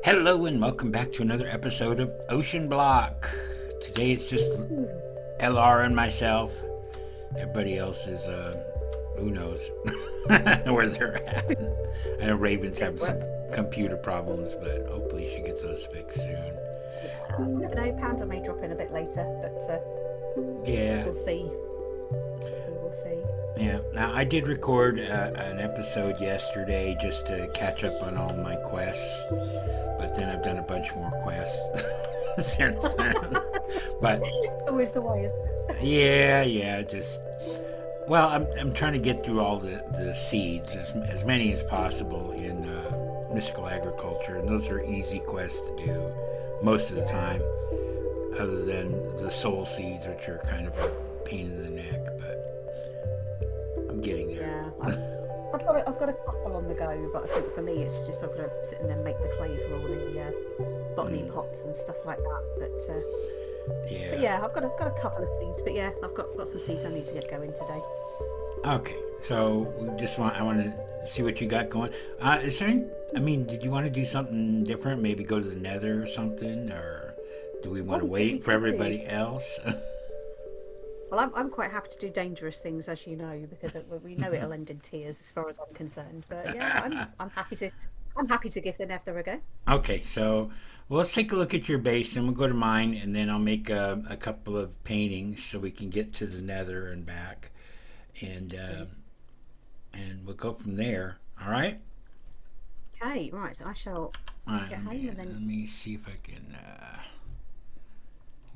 Hello and welcome back to another episode of OceanBlock. Today it's just LR and myself. Everybody else is, who knows where they're at. I know Raven's having some computer problems, but hopefully she gets those fixed soon. Yeah, you never know. Panda may drop in a bit later, but Yeah. we'll see. We will see. Yeah. Now, I did record an episode yesterday just to catch up on all my quests, but then I've done a bunch more quests since then. But It's always the way, isn't it? yeah, just well, I'm trying to get through all the seeds, as many as possible in mystical agriculture, and those are easy quests to do most of the time, other than the soul seeds, which are kind of a pain in the neck, but I'm getting there. Yeah, I've got a couple on the go, but I think for me it's just I've got to sit and then make the clay for all the botany pots and stuff like that. But yeah, I've got a couple of seeds. But yeah, I've got some seeds I need to get going today. Okay, so I want to see what you got going. Is there any, I mean, did you want to do something different? Maybe go to the nether or something, or do we want to wait for everybody else? Well, I'm quite happy to do dangerous things, as you know, because we know it'll end in tears, as far as I'm concerned. But yeah, I'm happy to give the nether a go. Okay, so well, let's take a look at your base, and we'll go to mine, and then I'll make a couple of paintings so we can get to the nether and back, and we'll go from there. All right. Okay, right. So I shall get home and then. Let me see if I can.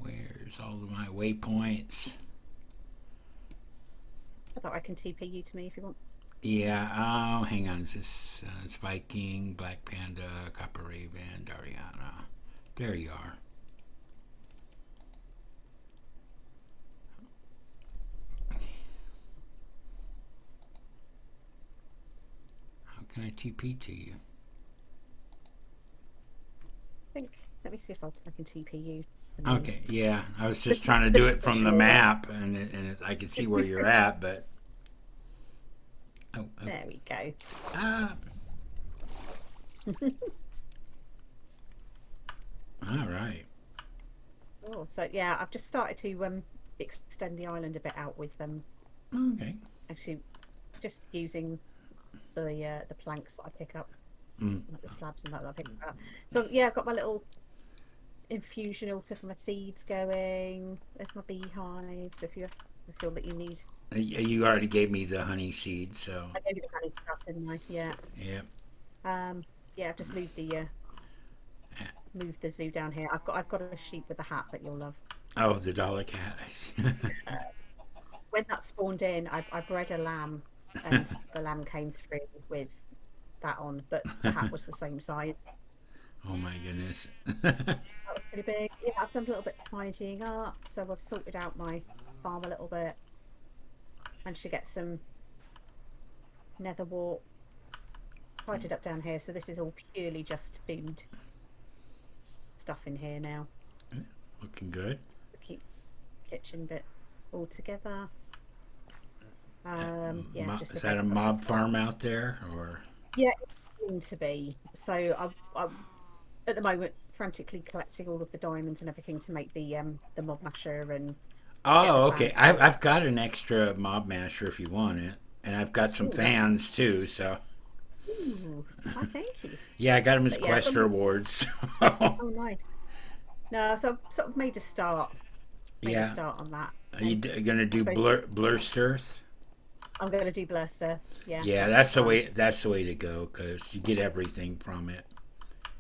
Where's all of my waypoints? I thought I can TP you to me if you want. Yeah. Oh, hang on. It's Viking, Black Panda, Copper Raven, Dariana. There you are. How can I TP to you? Let me see if I can TP you. Okay, yeah. I was just trying to do it from the map, and I could see where you're at, but. Oh. There we go. All right. Oh, so yeah, I've just started to extend the island a bit out with them. Okay. Actually, just using the planks that I pick up, like the slabs and that I pick up. So yeah, I've got my little infusion altar for my seeds going. There's my beehives. If you feel that you need. You already gave me the honey seed, so. I gave you the honey stuff, didn't I? Yeah. Yeah. Yeah, I've just moved the zoo down here. I've got a sheep with a hat that you'll love. Oh, the dollar cat. I see. When that spawned in, I bred a lamb, and the lamb came through with that on, but the hat was the same size. Oh my goodness. That was pretty big. Yeah, I've done a little bit of tidying up, so I've sorted out my farm a little bit. Managed to get some nether wart tidied up down here, so this is all purely just food stuff in here now. Looking good. To keep kitchen bit all together. Yeah, just is that a mob farm out there, or? Yeah, it's going to be. So I'm at the moment frantically collecting all of the diamonds and everything to make the mob masher and. Oh, okay. I've got an extra mob masher if you want it, and I've got some fans too. So. Ooh, thank you. Yeah, I got them as quest rewards. Oh, nice. No, so I've sort of made a start. A start on that. Are you gonna do blurst earth? I'm gonna do blurst earth. Yeah. Yeah, that's the way. That's the way to go because you get everything from it.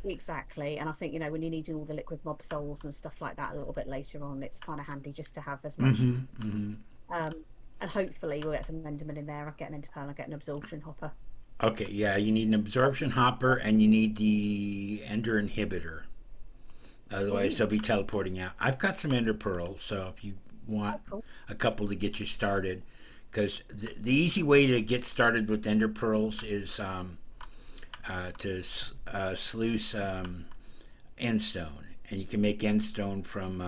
Exactly, and I think when you're needing all the liquid mob souls and stuff like that a little bit later on, it's kind of handy just to have as much. And hopefully we'll get some enderman in there. I'll get an ender pearl. I'll get an absorption hopper. Okay, yeah, you need an absorption hopper and you need the ender inhibitor. Otherwise, they'll be teleporting out. I've got some ender pearls, so if you want a couple to get you started, because the easy way to get started with ender pearls is to sluice endstone, and you can end endstone from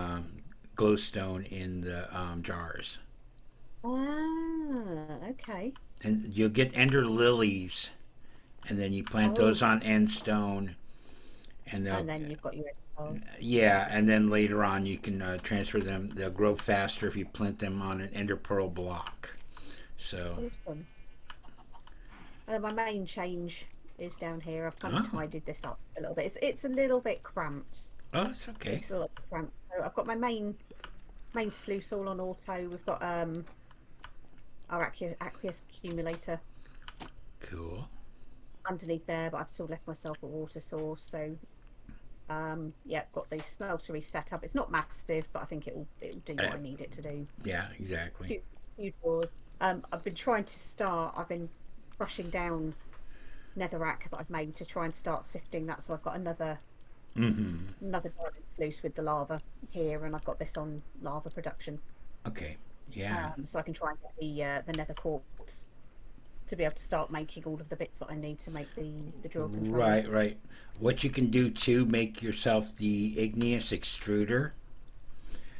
glowstone in the jars. Ah, okay. And you'll get ender lilies, and then you plant those on endstone, and they'll And then you've got your ender pearls. yeah, and then later on you can transfer them. They'll grow faster if you plant them on an ender pearl block. So, Awesome. And then my main change is down here. I've kind of oh, tidied this up a little bit. It's a little bit cramped. oh, it's okay. It's a little bit cramped. So I've got my main sluice all on auto. We've got our aqueous accumulator Cool. underneath there, but I've still left myself a water source. So yeah, got the smeltery set up. It's not massive, but I think it'll do what I need it to do. Yeah, exactly. Few drawers. I've been trying to start. I've been brushing down netherrack that I've made to try and start sifting that. So I've got another diamond sluice with the lava here, and I've got this on lava production. Okay. Yeah. So I can try and get the nether quartz to be able to start making all of the bits that I need to make the drill controller. Right, right. What you can do too, make yourself the igneous extruder,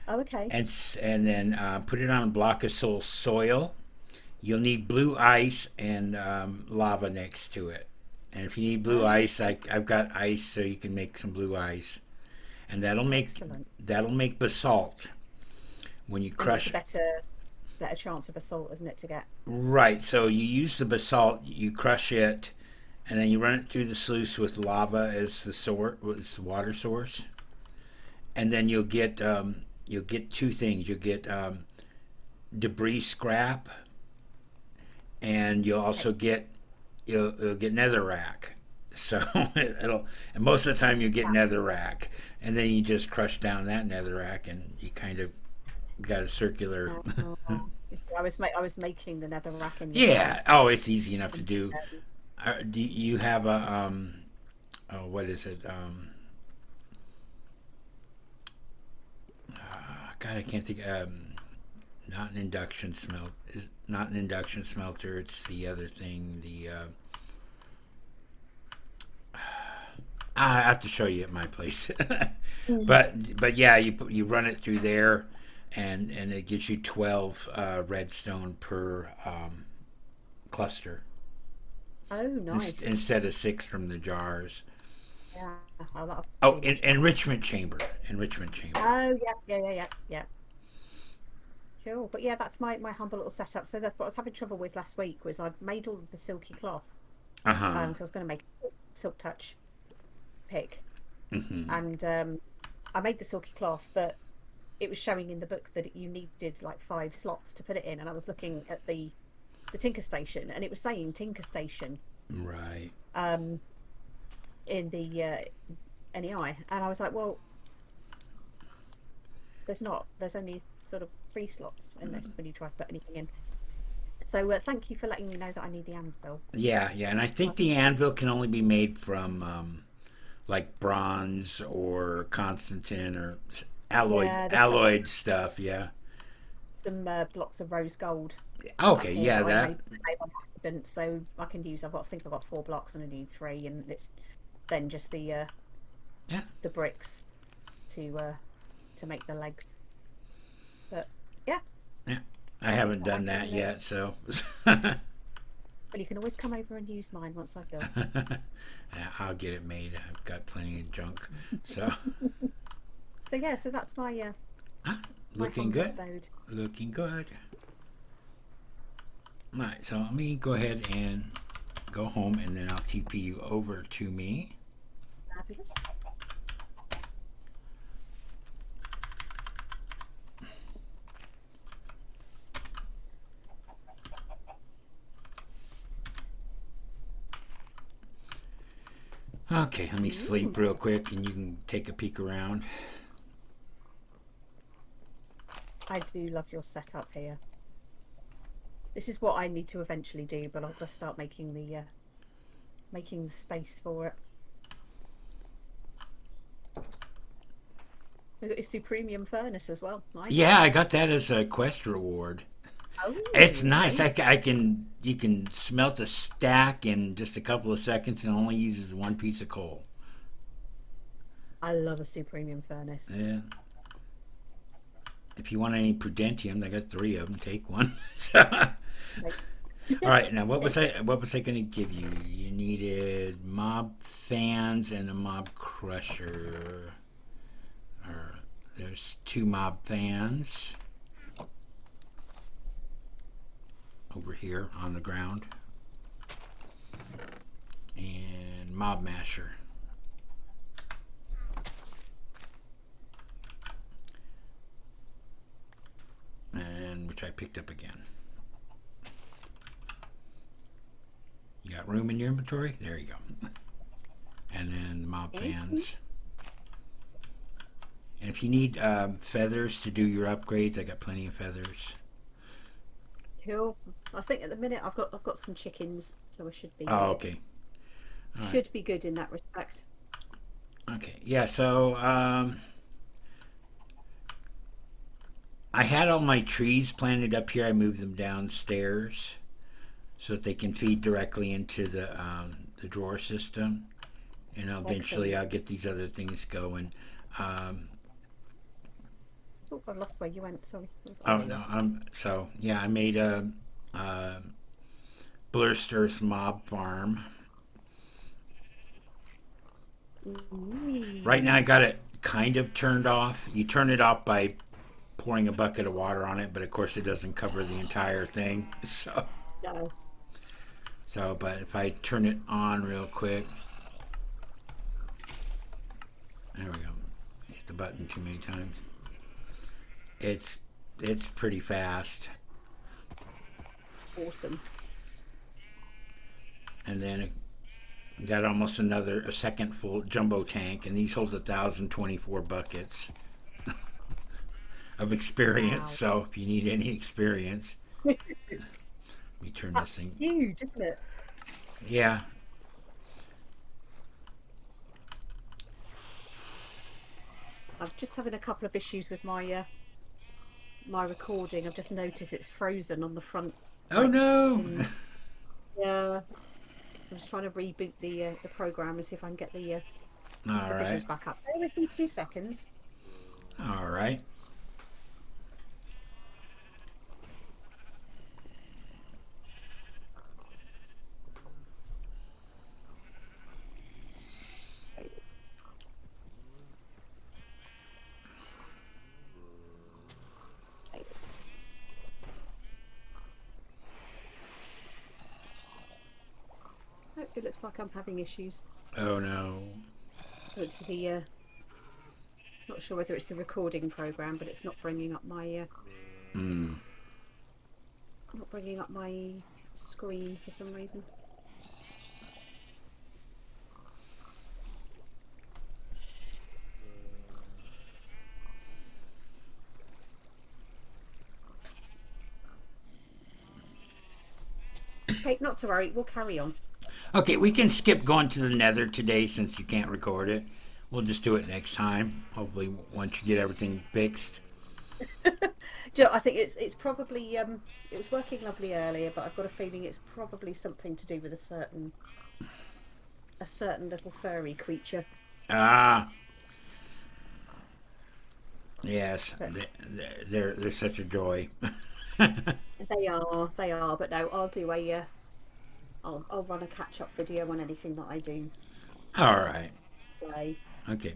Oh, okay. and then put it on a block of soil. You'll need blue ice and lava next to it. And if you need blue ice, I've got ice, so you can make some blue ice, and that'll make basalt when you crush. And it's a better chance of basalt, isn't it, to get? Right. So you use the basalt, you crush it, and then you run it through the sluice with lava as the water source, and then you'll get two things. You'll get debris scrap, and you'll also get you'll get netherrack. So and most of the time you get netherrack, and then you just crush down that netherrack, and you kind of got a circular. I was making the netherrack in Yeah. Oh, it's easy enough to do. Do you have a oh, what is it? God, I can't think. Not an induction not an induction smelter. It's the other thing. I have to show you at my place. But yeah, you run it through there, and it gives you 12 redstone per cluster. Oh, nice. Instead of 6 from the jars. Yeah. Oh, enrichment chamber. Enrichment chamber. Oh, yeah. Cool. But yeah, that's my humble little setup. So that's what I was having trouble with last week. Was I'd made all of the silky cloth. Because I was going to make a silk touch pick, and I made the silky cloth, but it was showing in the book that you needed like 5 slots to put it in, and I was looking at the Tinker Station, and it was saying Tinker Station Right. in the NEI, and I was like, well, there's only sort of 3 slots in this when you try to put anything in. So thank you for letting me know that I need the anvil. Yeah, and I think the anvil can only be made from like bronze or Constantine or alloyed stuff. Yeah. Some blocks of rose gold. Okay. Yeah. I made on accident, so I can use. I think I've got 4 blocks and I need 3, and it's then just the bricks to make the legs. But yeah. Yeah. I haven't done that yet, so. Well, you can always come over and use mine once I've built it. Yeah, I'll get it made. I've got plenty of junk. So. So yeah, so that's my Looking humble good. abode. Looking good. All right, so let me go ahead and go home, and then I'll TP you over to me. Fabulous. Okay, let me sleep real quick, and you can take a peek around. I do love your setup here. This is what I need to eventually do, but I'll just start making the space for it. We've got your premium furnace as well. Nice. Yeah, I got that as a quest reward. Oh, It's nice. You can smelt a stack in just a couple of seconds, and it only uses 1 piece of coal. I love a premium furnace. Yeah. If you want any prudentium, I got 3 of them. Take one. All right. Now, what was I going to give you? You needed mob fans and a mob crusher. There's 2 mob fans over here on the ground. And mob masher. And which I picked up again. You got room in your inventory? There you go. And then the mob fans. And if you need feathers to do your upgrades, I got plenty of feathers. Cool. I think at the minute I've got some chickens, so I should be. Oh, okay. Should be good in that respect. Okay. Yeah. So I had all my trees planted up here. I moved them downstairs so that they can feed directly into the drawer system, and eventually I'll get these other things going. Oh, I lost where you went. Sorry. Oh no. So yeah, I made a Blurster's mob farm. Right now I got it kind of turned off. You turn it off by pouring a bucket of water on it, but of course it doesn't cover the entire thing. So no. So, but if I turn it on real quick, there we go. Hit the button too many times. It's pretty fast. Awesome. And then it got almost a second full jumbo tank, and these hold 1,024 buckets of experience. Wow. So if you need any experience, let me turn this thing. Huge, isn't it? Yeah. I'm just having a couple of issues with my my recording. I've just noticed it's frozen on the front. Oh no! Yeah, I'm just trying to reboot the program and see if I can get the visuals back up. Bear with me 2 seconds. All right. It looks like I'm having issues. Oh no. It's the not sure whether it's the recording program, but it's not bringing up my not bringing up my screen for some reason. Okay, not to worry, we'll carry on. Okay, we can skip going to the nether today since you can't record it. We'll just do it next time. Hopefully, once you get everything fixed. Joe, I think it's probably it was working lovely earlier, but I've got a feeling it's probably something to do with a certain little furry creature. Ah. Yes, they're such a joy. They are, but no, I'll do I'll run a catch-up video on anything that I do. All right. Play. Okay.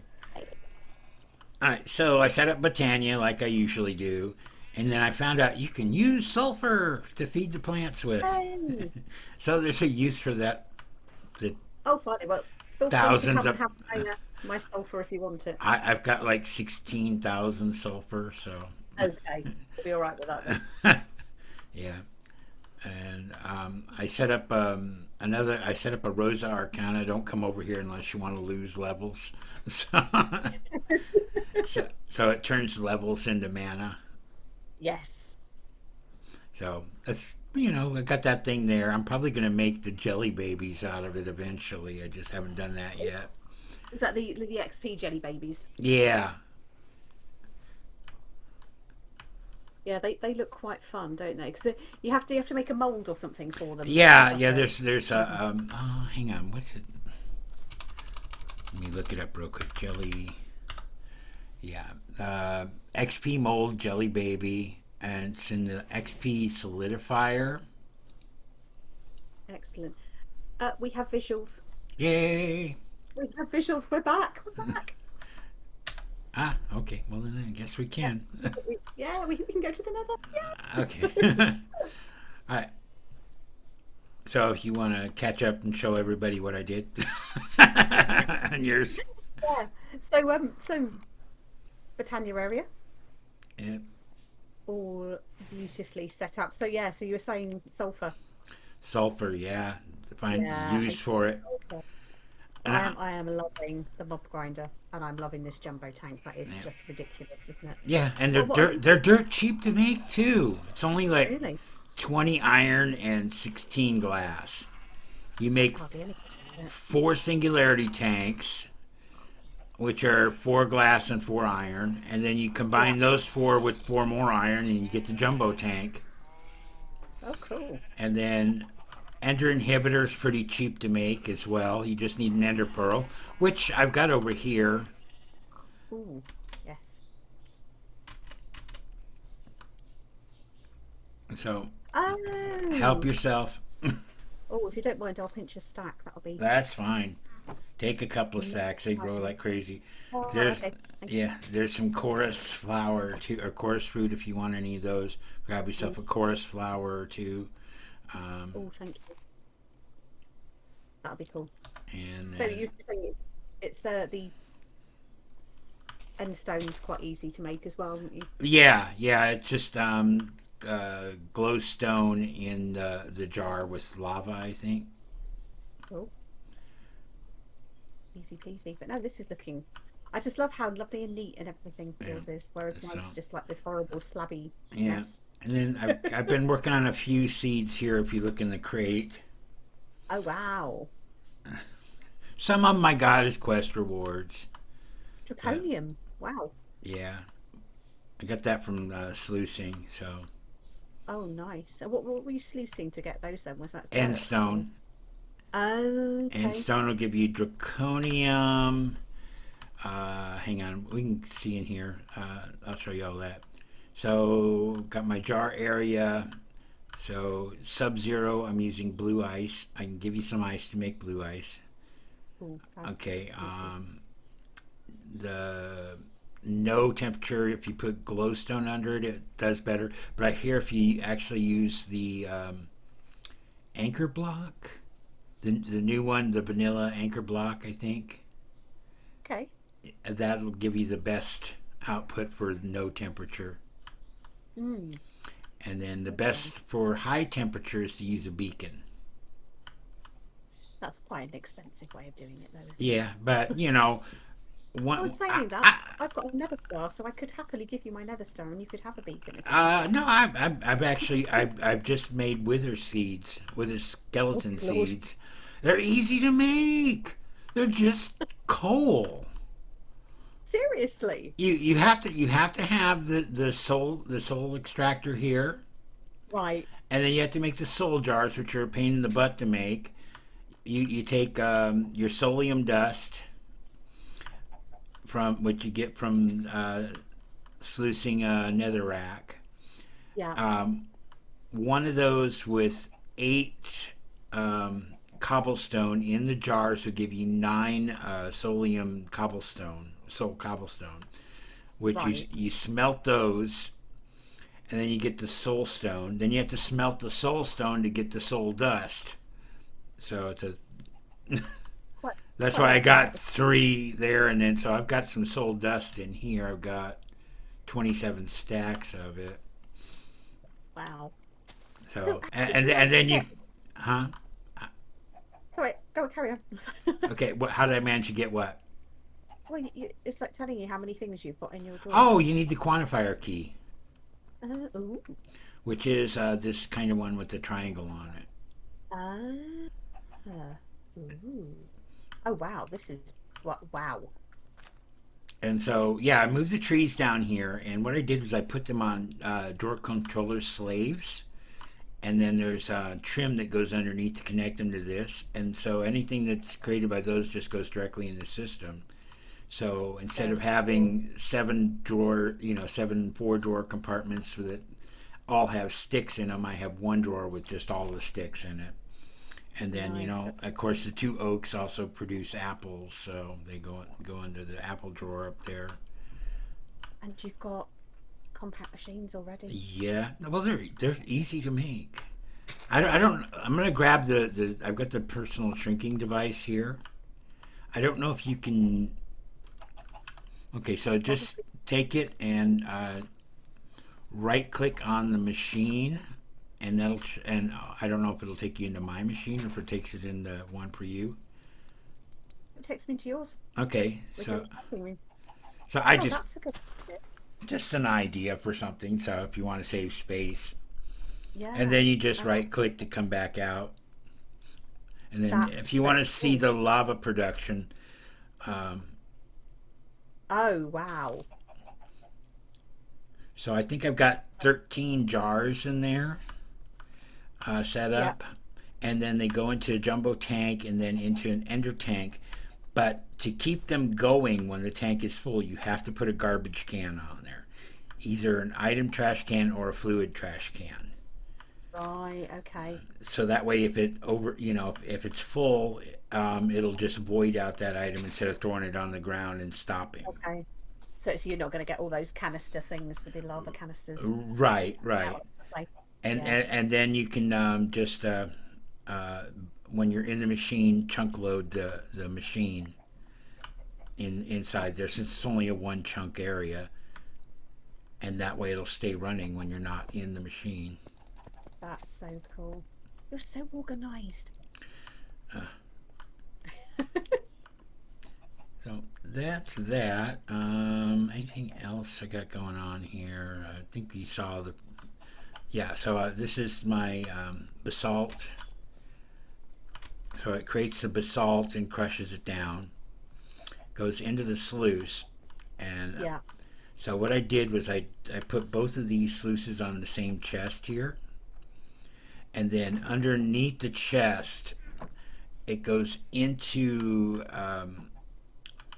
All right, so I set up Botania like I usually do, and then I found out you can use sulfur to feed the plants with. Hey. So there's a use for that. Oh, funny. Well, feel thousands free to have my sulfur if you want it. I've got like 16,000 sulfur, so. Okay, we'll be all right with that. Yeah, and I set up a Rosa Arcana. Don't come over here unless you want to lose levels. So, so it turns levels into mana. Yes. So that's I got that thing there. I'm probably going to make the jelly babies out of it eventually. I just haven't done that yet. Is that the XP jelly babies? Yeah. Yeah, they look quite fun, don't they? Because you have to make a mold or something for them. Yeah. There's a oh, hang on, what's it? Let me look it up real quick. Jelly. Yeah. XP mold jelly baby, and it's in the XP solidifier. Excellent. We have visuals. Yay! We have visuals. We're back. We're back. Ah, okay. Well, then I guess we Yeah, can. yeah, we can go to the nether. Okay. All right. So if you want to catch up and show everybody what I did on yours. Yeah. So Britannia area, Yeah. all beautifully set up. So yeah, so you were saying sulfur. Sulfur, yeah. Find Yeah, use for it. sulfur. And I am loving the mob grinder, and I'm loving this jumbo tank. That is yeah. just ridiculous, isn't it? Yeah, and Well, what have you they're dirt cheap to make too. It's only like really? 20 iron and 16 glass. You That's make hardly anything, isn't it? 4 singularity tanks, which are 4 glass and 4 iron, and then you Yeah. combine those four with 4 more iron, and you get the jumbo tank. Oh, cool. And then ender inhibitor is pretty cheap to make as well. You just need an ender pearl, which I've got over here. Ooh, yes. So help Oh, yourself. oh, if you don't mind, I'll pinch a stack. That'll be That's fine. Take a couple of much stacks. They grow exciting. like crazy. Oh, There's okay. Thank you. yeah, there's some chorus flower too, or chorus fruit if you want any of those. Grab Oh, yourself a chorus flower or two, um, oh, thank you. That'll be cool. and So then you're saying it's the end stone's quite easy to make as well, aren't you? yeah, it's just glowstone in the jar with lava, I think. Cool. Easy peasy. But no, this is looking. I just love how lovely and neat and everything Yeah. yours is, whereas So mine's just like this horrible slabby yeah, mess. and then I've been working on a few seeds here. If you look in the crate, Oh wow, some of them I got as quest rewards. But draconium. Wow. yeah, I got that from sluicing. So Oh nice. So what were you sluicing to get those then? Was that end dirt? Or... stone. And Okay. stone will give you draconium. Hang on, we can see in here. I'll show you all that. So got my jar area. So sub-zero, I'm using blue ice. I can give you some ice to make blue ice. Cool. Fab. Okay. Thank you. The no temperature, if you put glowstone under it, it does better. But I hear if you actually use the anchor block, the new one, the vanilla anchor block, I think Okay. that'll give you the best output for no temperature. Mm. And then the best Okay. for high temperature is to use a beacon. That's quite an expensive way of doing it, though, isn't it? Yeah, but you know, I was one saying that I've got a nether star, so I could happily give you my nether star, and you could have a beacon if you wanted. no, I've actually I've just made wither seeds, wither Oh, skeleton good Lord. seeds. They're easy to make. They're just coal. Seriously? You have to have the soul extractor here, Right. and then you have to make the soul jars, which are a pain in the butt to make. You take your solium dust from what you get from sluicing a netherrack. Yeah. Um, one of those with 8 cobblestone in the jars will give you 9 solium cobblestone, soul cobblestone, which Right. you smelt those, and then you get the soul stone. Then you have to smelt the soul stone to get the soul dust. So it's a Quite that's quite a why I lot to got get. 3 there, and then so I've got some soul dust in here. I've got 27 stacks of it. Wow. So So how and did and, you and manage to then you, get? huh? Sorry, go on, carry on. Okay, how did I manage to get what? Well, it's like telling you how many things you've got in your drawers. Oh, you need the quantifier key, Ooh. which is this kind of one with the triangle on it. Ah. Ooh. Oh wow, this is what? Wow. And so, yeah, I moved the trees down here, and what I did was I put them on drawer controller slaves, and then there's trim that goes underneath to connect them to this, and so anything that's created by those just goes directly in the system. So instead of Very cool. having 7 drawer, 7 4 drawer compartments that all have sticks in them, I have one drawer with just all the sticks in it. And then, Nice. of course, the two oaks also produce apples, so they go into the apple drawer up there. And you've got compact machines already. Yeah, well, they're easy to make. I don't. I'm gonna grab the. I've got the personal shrinking device here. I don't know if you can. Okay, so just Probably. take it and right click on the machine, and and I don't know if it'll take you into my machine or if it takes it into one for you. It takes me to yours Okay, with so your shopping room. so I Oh, just that's a good idea. just an idea for something. So if you want to save space, and Yeah. then you just Oh, right click to come back out, and then that's if you so want to see cool. the lava production, um, Oh, wow. so I think I've got 13 jars in there set Yep. up, and then they go into a jumbo tank and then into an ender tank. But to keep them going when the tank is full, you have to put a garbage can on there, either an item trash can or a fluid trash can. Right. Okay. So that way, if it over, if it's full, it'll just void out that item instead of throwing it on the ground and stopping. Okay. So you're not going to get all those canister things with the lava canisters Right, out right. of the place. and Yeah. and, and then you can just uh, when you're in the machine, chunk load the machine inside there since it's only a one chunk area, and that way it'll stay running when you're not in the machine. That's so cool. You're so organized. Uh, so that's that. Anything else I got going on here? I think you saw the yeah. So this is my basalt. So it creates the basalt and crushes it down, goes into the sluice, and Yeah. so what I did was I put both of these sluices on the same chest here, and then underneath the chest it goes into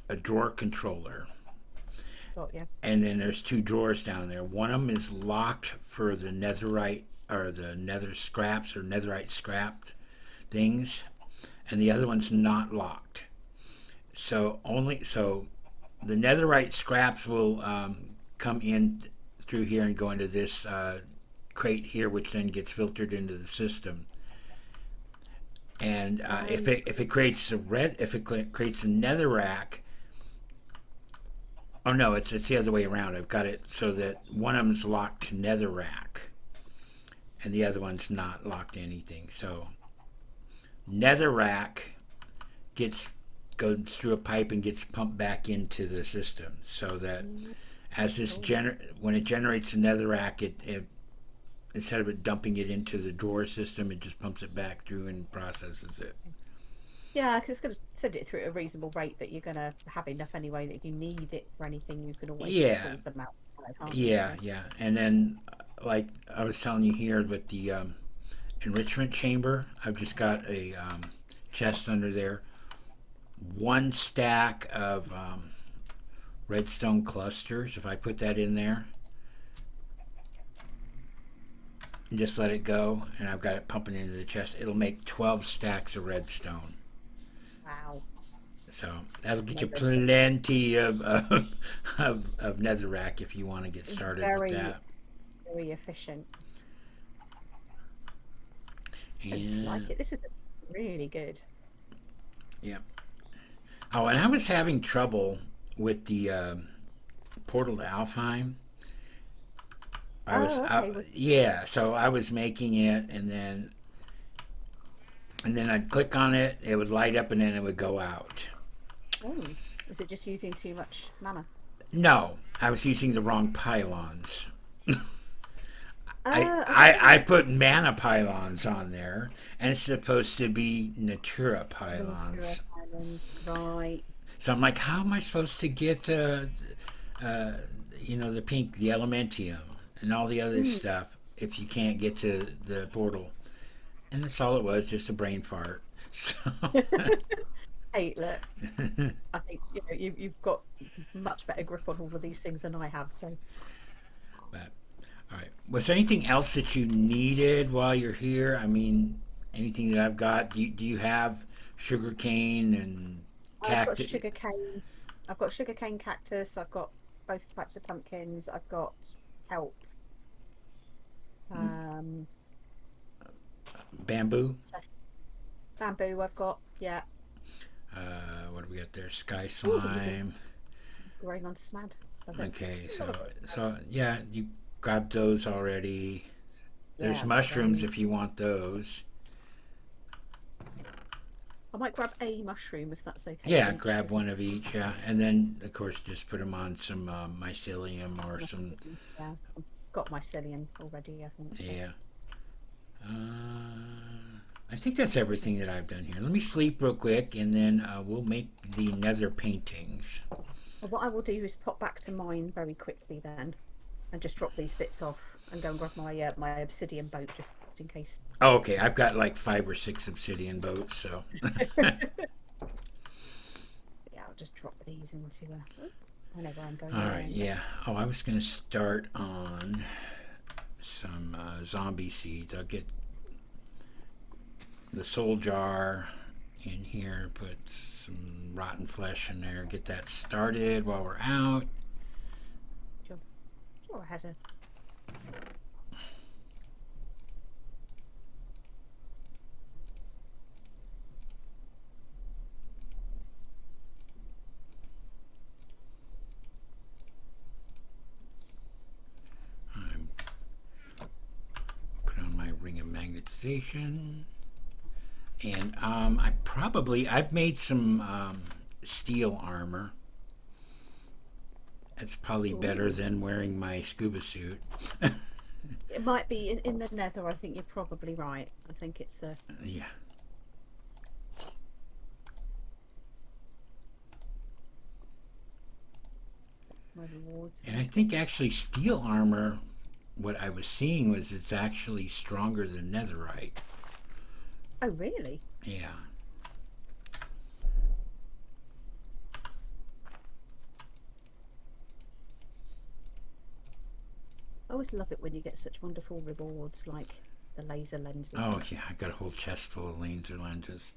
a drawer controller, Got you. and then there's two drawers down there. One of them is locked for the netherite or the nether scraps or netherite scrapped things, and the other one's not locked. So the netherite scraps will come in through here and go into this crate here, which then gets filtered into the system. And Right. if it creates creates a netherrack. Oh no, it's the other way around. I've got it so that one of them's locked to netherrack, and the other one's not locked to anything. So netherrack gets goes through a pipe and gets pumped back into the system, so that Mm, as this cool. when it generates the netherrack, it instead of it dumping it into the drawer system, it just pumps it back through and processes it. Yeah, because it's going to send it through at a reasonable rate, but you're going to have enough anyway that if you need it for anything, you can always just Yeah, pull them out, can't you? yeah, So, yeah. And then, like I was telling you here with the enrichment chamber, I've just got a chest under there, one stack of redstone clusters. If I put that in there and just let it go, and I've got it pumping into the chest, it'll make 12 stacks of redstone. wow. So that'll get No you redstone. plenty of netherrack if you want to get started with Very, that. very efficient. I like And it. This is really good. yeah. Oh, and I was having trouble with the portal to Alfheim. Oh, okay. Well, Yeah, so I was making it, and then I'd click on it, it would light up, and then it would go out. oh, is it just using too much mana? No, I was using the wrong pylons. Okay. I put mana pylons on there, and it's supposed to be Natura Ventura pylons. Island. Right. So I'm like, how am I supposed to get uh, the pink, the elementium, and all the other Mm. stuff if you can't get to the portal? And that's all it was, just a brain fart. So, Hey, look, I think you've got much better grip on all of these things than I have. So, but all right. Was there anything else that you needed while you're here? I mean, anything that I've got. Do you have sugar cane and I've got cactus? sugar cane. I've got sugar cane cactus. I've got both types of pumpkins. I've got kelp. Um, Bamboo? bamboo. I've got, yeah. What do we got there? Sky Ooh, slime. growing on smad. Love it. Okay, A lot of so yeah, you grabbed those already. yeah, There's I've got mushrooms those. if you want those. I might grab a mushroom if that's okay of Yeah, each. grab one of each. Yeah, and then of course just put them on some mycelium or some. Yeah, I've got mycelium already, I think. So. Yeah. I think that's everything that I've done here. Let me sleep real quick, and then we'll make the nether paintings. Well, what I will do is pop back to mine very quickly then, and just drop these bits off and go and grab my my obsidian boat just in case. Oh, okay, I've got like 5 or 6 obsidian boats, so. Yeah, I'll just drop these into. I know where I'm going. All right, yeah. Oh, I was gonna start on some zombie seeds. I'll get the soul jar in here, put some rotten flesh in there, get that started while we're out. Sure, sure. I had a. I'm put on my ring of magnetization, and I've made some steel armor. It's probably better Ooh. than wearing my scuba suit. It might be in the nether. I think you're probably right. I think it's a. Yeah. My reward. And I think actually steel armor, what I was seeing was it's actually stronger than netherite. Oh, really? Yeah. I always love it when you get such wonderful rewards like the laser lenses. Oh, yeah. I got a whole chest full of laser lenses.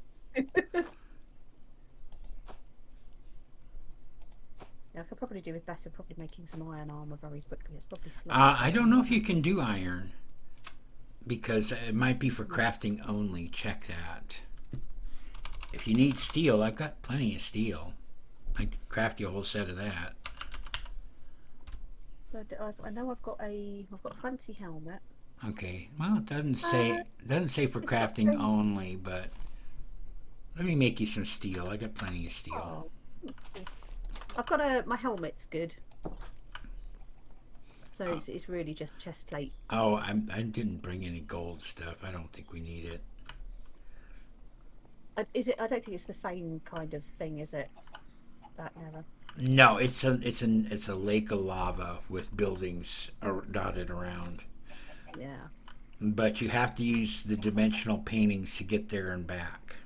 Yeah, I could probably do with better, probably making some iron armor very quickly. It's probably slow. I don't know if you can do iron because it might be for crafting only. Check that. If you need steel, I've got plenty of steel. I could craft you a whole set of that. But I know I've got a fancy helmet. Okay. Well, it Uh, doesn't say for it's got crafting only, but let me make you some steel. I got plenty of steel. oh, thank you. I've got a my helmet's good, so Oh, it's really just chest plate. I didn't bring any gold stuff. I don't think we need it. Is it? I don't think it's the same kind of thing, is it? That nether. No, it's a lake of lava with buildings dotted around. Yeah. But you have to use the dimensional paintings to get there and back.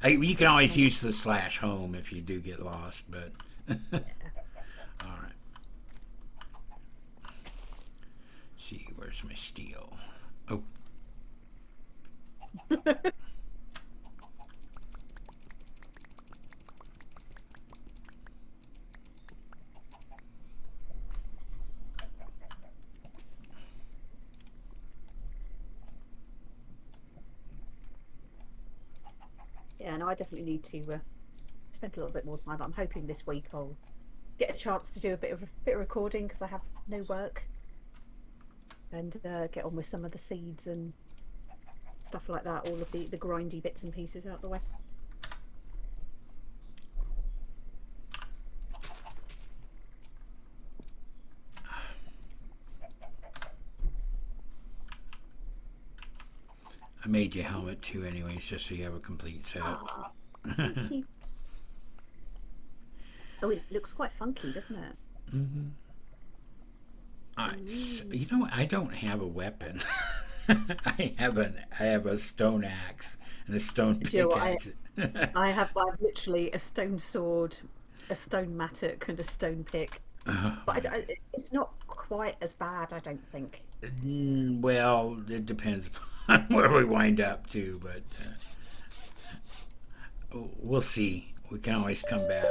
You can always use the slash home if you do get lost, but all Yeah. right. See, where's my steel? Oh, Yeah. No, I definitely need to spend a little bit more time. But I'm hoping this week I'll get a chance to do a bit of recording because I have no work and get on with some of the seeds and stuff like that. All of the grindy bits and pieces out the way. I made you a helmet too, anyways, just so you have a complete set. Ah, thank you. Oh, it looks quite funky, doesn't it? Mm-hmm. Ooh. You know what? I don't have a weapon. I have a stone axe and a stone Do you know what pickaxe. I've literally a stone sword, a stone mattock, and a stone pick. But it's not quite as bad, I don't think. Well, it depends on where we wind up too, but we'll see. We can always come back.